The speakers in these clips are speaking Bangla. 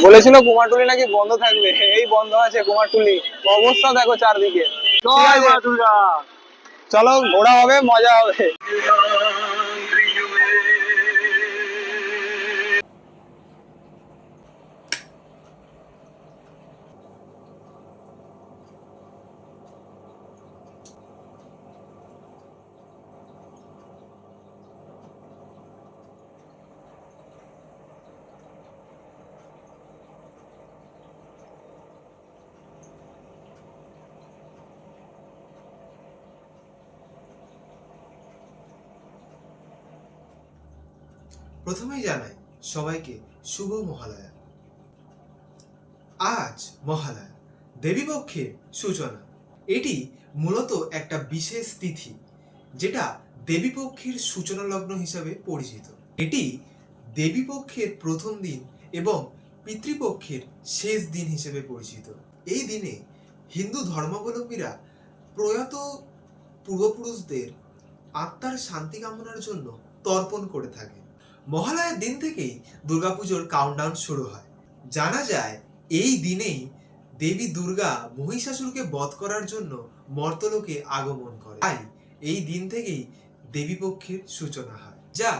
বলেছিল কুমারটুলি নাকি বন্ধ থাকবে, এই বন্ধ আছে কুমারটুলি। অবস্থা দেখো চারদিকে। চলো ঘোরা হবে, মজা হবে। প্রথমেই জানাই সবাইকে শুভ মহালয়া। আজ মহালয়া, দেবীপক্ষের সূচনা। এটি মূলত একটা বিশেষ তিথি যেটা দেবীপক্ষের সূচনা লগ্ন হিসাবে পরিচিত। এটি দেবীপক্ষের প্রথম দিন এবং পিতৃপক্ষের শেষ দিন হিসেবে পরিচিত। এই দিনে হিন্দু ধর্মাবলম্বীরা প্রয়াত পূর্বপুরুষদের আত্মার শান্তি কামনার জন্য তর্পণ করে থাকে। মহালয়ার দিন থেকেই দুর্গাপুজোর কাউন্টডাউন শুরু হয়। জানা যায় এই দিনেই দেবী দুর্গা মহিষাসুরকে বধ করার জন্য মর্তলোকে আগমন করে। তাই এই দিন থেকেই দেবীপক্ষের সূচনা হয়, যা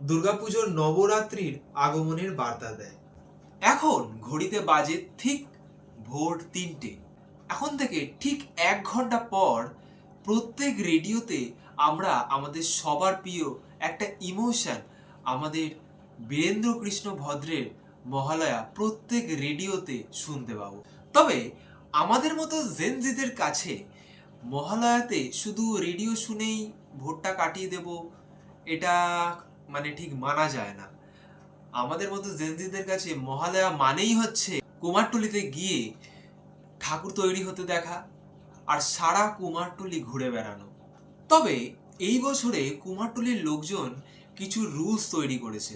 দুর্গাপুজোর নবরাত্রির আগমনের বার্তা দেয়। এখন ঘড়িতে বাজে ঠিক ভোর 3টে। এখন থেকে ঠিক 1 ঘন্টা পর প্রত্যেক রেডিওতে আমরা আমাদের সবার প্রিয় একটা ইমোশন, আমাদের বীরেন্দ্র কৃষ্ণ ভদ্রের মহালয়া প্রত্যেক রেডিওতে শুনতে পাবো। তবে আমাদের মতো জেনজিদের কাছে মহালয়াতে শুধু রেডিও শুনেই ভোটটা কাটিয়ে দেব, এটা মানে ঠিক মানা যায় না। আমাদের মতো জেনজিদের কাছে মহালয়া মানেই হচ্ছে কুমারটুলিতে গিয়ে ঠাকুর তৈরি হতে দেখা আর সারা কুমারটুলি ঘুরে বেড়ানো। তবে এই বছরে কুমারটুলির লোকজন কিছু রুলস তৈরি করেছে,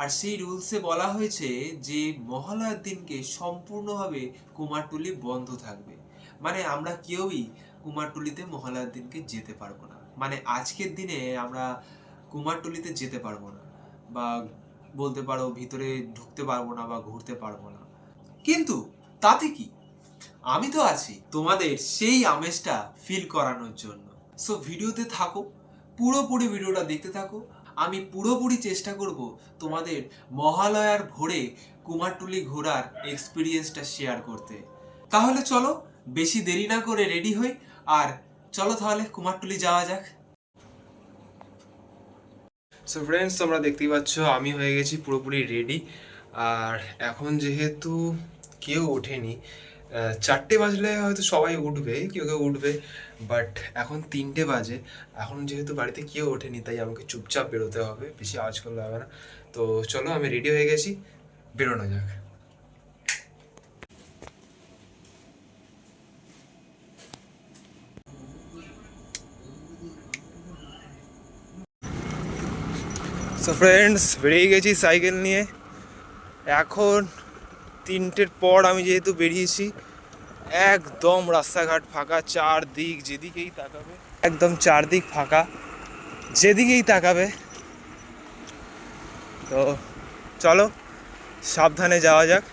আর সেই রুলসে বলা হয়েছে যে মহালয়ার দিনকে সম্পূর্ণভাবে কুমারটুলি বন্ধ থাকবে। মানে আমরা কেউই কুমারটুলিতে মহালয়ার দিনকে যেতে পারবো না, মানে আজকের দিনে আমরা কুমারটুলিতে যেতে পারবো না, বা বলতে পারো ভিতরে ঢুকতে পারবো না বা ঘুরতে পারবো না। কিন্তু তাতে কি, আমি তো আছি তোমাদের সেই আমেজটা ফিল করানোর জন্য। সো ভিডিওতে থাকো, পুরোপুরি ভিডিওটা দেখতে থাকো। আমি পুরোপুরি চেষ্টা করব তোমাদের মহালয়ার ভোরে কুমারটুলি ঘোরার এক্সপিরিয়েন্সটা শেয়ার করতে। তাহলে চলো বেশি দেরি না করে রেডি হই, আর চলো তাহলে কুমারটুলি যাওয়া যাক। সো ফ্রেন্ডস, তোমরা দেখতেই পাচ্ছ আমি হয়ে গেছি পুরোপুরি রেডি। আর এখন যেহেতু কেউ ওঠেনি, 4টে বাজলে হয়তো সবাই উঠবে, কেউ কেউ উঠবে, বাট এখন 3টে বাজে। এখন যেহেতু বাড়িতে কেউ ওঠেনি তাই আমাকে চুপচাপ বেরোতে হবে, বেশি আওয়াজ করলে হবে না। তো চলো, আমি রেডি হয়ে গেছি, বেরোনো যাক। সো ফ্রেন্ডস, বেরিয়ে গেছি সাইকেল নিয়ে। এখন 3টের পর আমি যেহেতু বেরিয়েছি, একদম রাস্তাঘাট ফাঁকা, চারদিক যেদিকেই তাকাবে একদম চারদিক ফাঁকা, যেদিকেই তাকাবে। তো চলো সাবধানে যাওয়া যাক।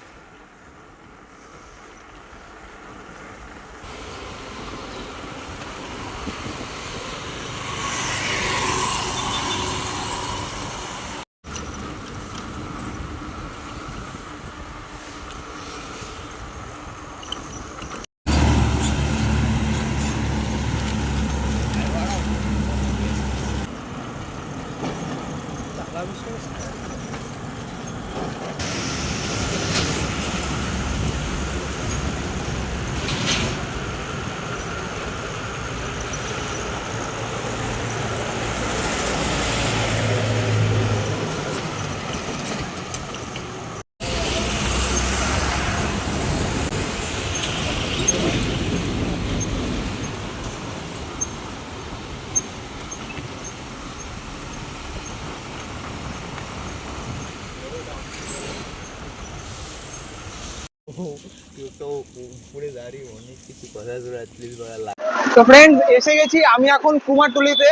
তো ফ্রেন্ড, এসে গেছি আমি এখন কুমারটুলিতে।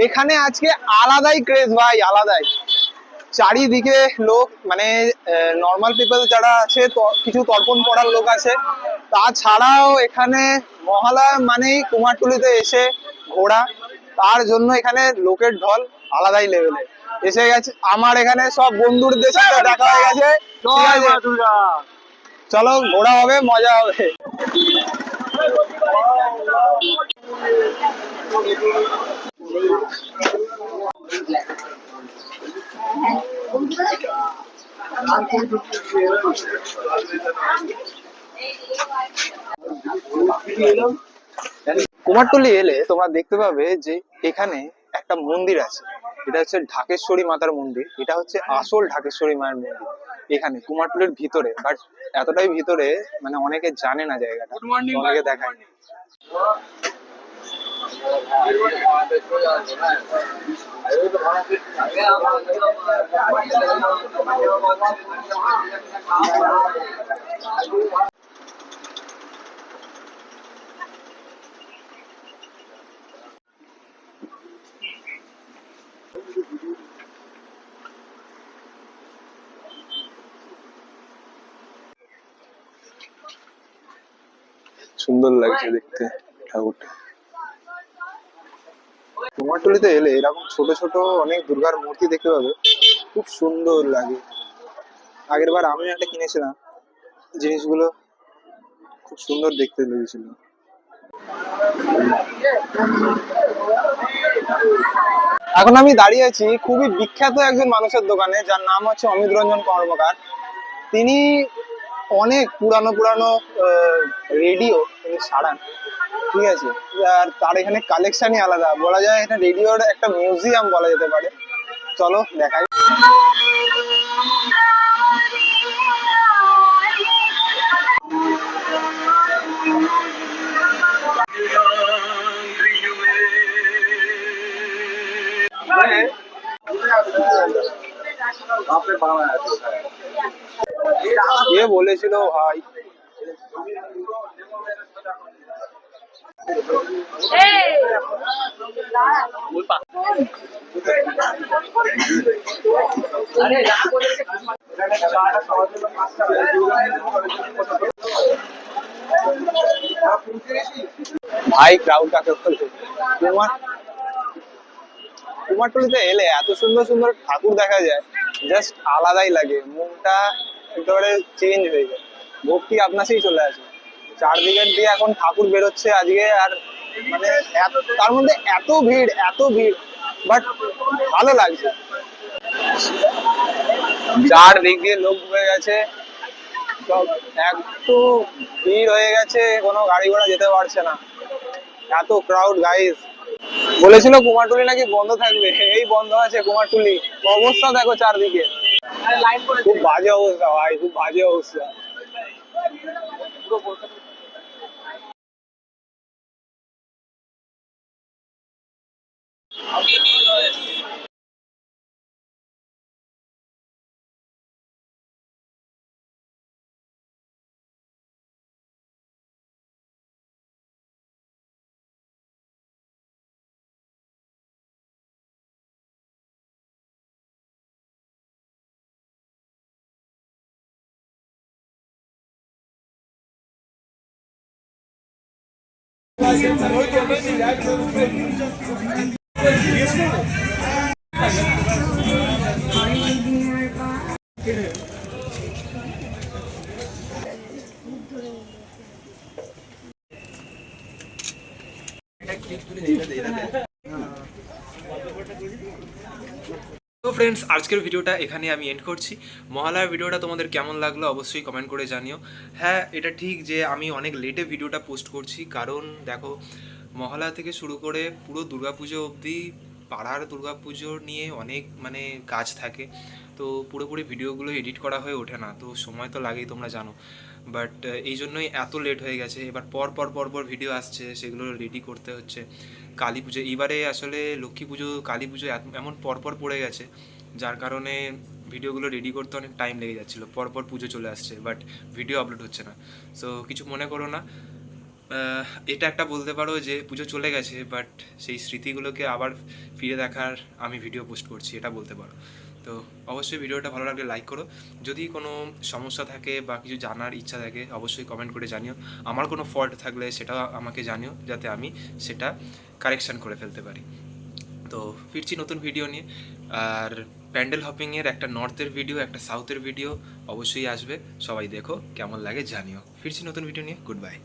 এখানে আজকে আলাদাই ক্রেজ ভাই, আলাদাই। চারিদিকে লোক, মানে নর্মাল পিপল যারা আছে, কিছু তর্পণ পড়ার লোক আছে, তাছাড়াও এখানে মহালয়া মানেই কুমারটুলিতে এসে ঘোরা, তার জন্য এখানে লোকের ঢল আলাদাই লেভেলে এসে গেছে। আমার এখানে সব বন্ধুদের সাথে দেখা হয়ে গেছে, ঠিক আছে? চলো ঘোরা হবে, মজা হবে। কুমারটুলি এলে তোমরা দেখতে পাবে যে এখানে একটা মন্দির আছে, এটা হচ্ছে ঢাকেশ্বরী মাতার মন্দির। এটা হচ্ছে আসল ঢাকেশ্বরী মায়ের মন্দির এখানে কুমারটুলির ভিতরে, বাট এতটাই ভিতরে মানে অনেকে জানে না জায়গাটা, অনেকে দেখায়। সুন্দর লাগছে দেখতে ঠাকুরটা। কুমারটুলিতে এলে এরকম ছোট ছোট অনেক দুর্গার মূর্তি দেখতে পাবে, খুব সুন্দর লাগে। আগের বার আমি একটা কিনেছিলাম, জিনিসগুলো খুব সুন্দর দেখতে লেগেছিল। এখন আমি দাঁড়িয়ে আছি খুবই বিখ্যাত একজন মানুষের দোকানে, যার নাম হচ্ছে অমিত রঞ্জন কর্মকার। তিনি অনেক পুরানো পুরানো রেডিও তিনি সারান, ঠিক আছে? আর তার এখানে কালেকশনই আলাদা, বলা যায় এটা রেডিওর একটা মিউজিয়াম বলা যেতে পারে। চলো দেখাই। কে বলেছিল ভাই? ভাই ক্রাউড কাকে বলছে? কুমারটুলিতে এলে এত সুন্দর সুন্দর ঠাকুর দেখা যায়, জাস্ট আলাদাই লাগে, মনটা একেবারে চেঞ্জ হয়ে যায়, ভক্তি আপনাসেই চলে আসে। চারদিকের দিয়ে এখন ঠাকুর বেরোচ্ছে আজকে, আর মানে তার মধ্যে এত ভিড় এত ভিড়, বাট ভালো লাগছে। চারদিক দিয়ে লোক ঢুকে গেছে, সব এত ভিড় হয়ে গেছে, কোনো গাড়ি ঘোড়া যেতে পারছে না, এত ক্রাউড গাইস। বলেছিল কুমারটুলি নাকি বন্ধ থাকবে, এই বন্ধ আছে কুমারটুলি, অবস্থা দেখো চারদিকে, খুব বাজে অবস্থা ভাই, খুব বাজে অবস্থা। তো ফ্রেন্ডস, আজকের ভিডিওটা এখানে আমি এন্ড করছি। মহালয়ার ভিডিওটা তোমাদের কেমন লাগলো অবশ্যই কমেন্ট করে জানিও। হ্যাঁ, এটা ঠিক যে আমি অনেক লেটে ভিডিওটা পোস্ট করছি, কারণ দেখো মহালয়া থেকে শুরু করে পুরো দুর্গাপুজো অবধি পাড়ার দুর্গাপুজো নিয়ে অনেক মানে কাজ থাকে, তো পুরোপুরি ভিডিওগুলো এডিট করা হয়ে ওঠে না, তো সময় তো লাগেই তোমরা জানো। বাট এই জন্যই এত লেট হয়ে গেছে। এবার পর ভিডিও আসছে, সেগুলো রেডি করতে হচ্ছে। কালী পুজো এইবারে আসলে লক্ষ্মী পুজো কালী পুজো এমন পরপর পড়ে গেছে, যার কারণে ভিডিওগুলো রেডি করতে অনেক টাইম লেগে যাচ্ছিলো। পরপর পুজো চলে আসছে, বাট ভিডিও আপলোড হচ্ছে না। সো কিছু মনে করো না, এটা একটা বলতে পারো যে পুজো চলে গেছে, বাট সেই স্মৃতিগুলোকে আবার ফিরে দেখার আমি ভিডিও পোস্ট করছি, এটা বলতে পারো। তো অবশ্যই ভিডিওটা ভালো লাগলে লাইক করো। যদি কোনো সমস্যা থাকে বা কিছু জানার ইচ্ছা থাকে অবশ্যই কমেন্ট করে জানিও। আমার কোনো ফল্ট থাকলে সেটাও আমাকে জানিও, যাতে আমি সেটা কারেকশান করে ফেলতে পারি। তো ফিরছি নতুন ভিডিও নিয়ে। আর প্যান্ডেল হপিংয়ের একটা নর্থের ভিডিও, একটা সাউথের ভিডিও অবশ্যই আসবে। সবাই দেখো, কেমন লাগে জানিও। ফিরছি নতুন ভিডিও নিয়ে। Good bye.